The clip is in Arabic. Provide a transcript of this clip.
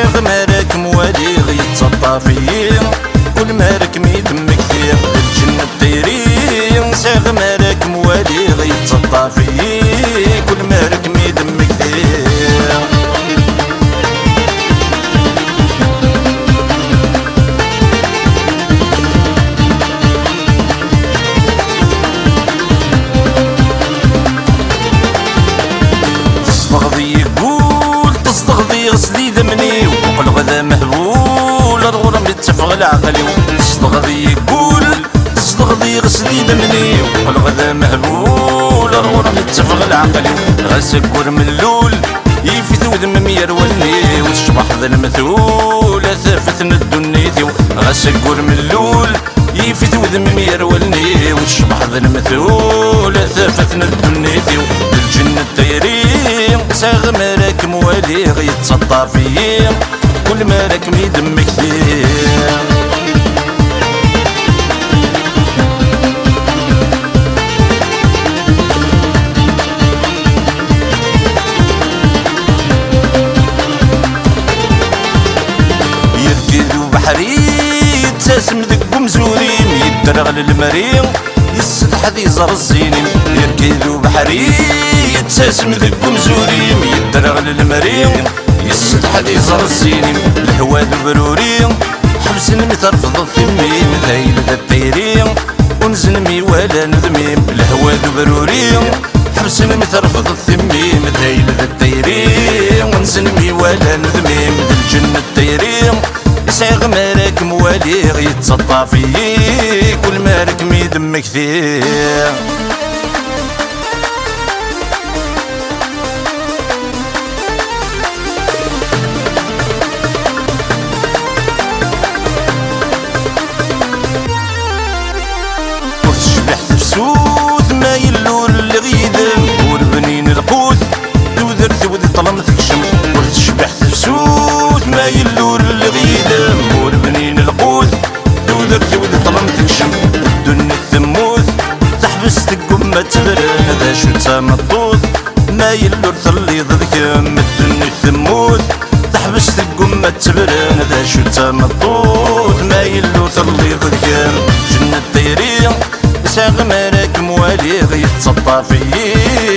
صاغ مالك موالي غيتسطى فيه كل مالك ميدمك فيه الجنة الطيرين صاغ مالك موالي غيتسطى فيه كل مالك ميدمك فيه غسلي ذمني وقل غدا مهبول الغرم يتفغل عقلي تصدغ يقول تصدغ غسلي ذمني وقل غدا مهبول الغرم يتفغل عقلي غسكر من اللول يفيد وذم يرولني والصباح ذا المثول ثافتنا الدنيتي غسكر من اللول يفيد وذم يرولني والصباح ذا المثول ثافتنا الدنيتي الجنة الطيرين صاغ مالك موالي غيتسطى فيه كل مالك ميدمك فيه يركض بحري يتسم ذك مزورين يدرغ للمريم يستحد يزر الزينين يركض بحري يتسم ذك مزورين يدرغ للمريم يستحد يزر الزينين الهواد برورين حبس المترفض الثميم ذايل ذا الطيرين ونزنمي ولا نذميم الهواد برورين حبس المترفض الثميم ذايل ذا الطيرين ونزنمي ولا نذميم ذا الجنة الطيرين صاغ مالك موالي غيتسطى فيه كل مالك ميدمك فيه شبحت فسوث ما يلور اللي غيدم والبنين القوث دوذر ثوذ طلم تكشم شبحت فسوث ما يلور اللي غيدم والبنين القوث دوذر ثوذ طلم تكشم الدنيا الثموث تحبس تقوم ما تبرن ذا شو تسامطوث ما يلور ثلي ضدكم الدنيا الثموث تحبس تقوم ما تبرن ذا شو تسامطوث ما يلور ثلي ضدكم جنة الطيرين صاغ مالك موالي غيتسطى فيه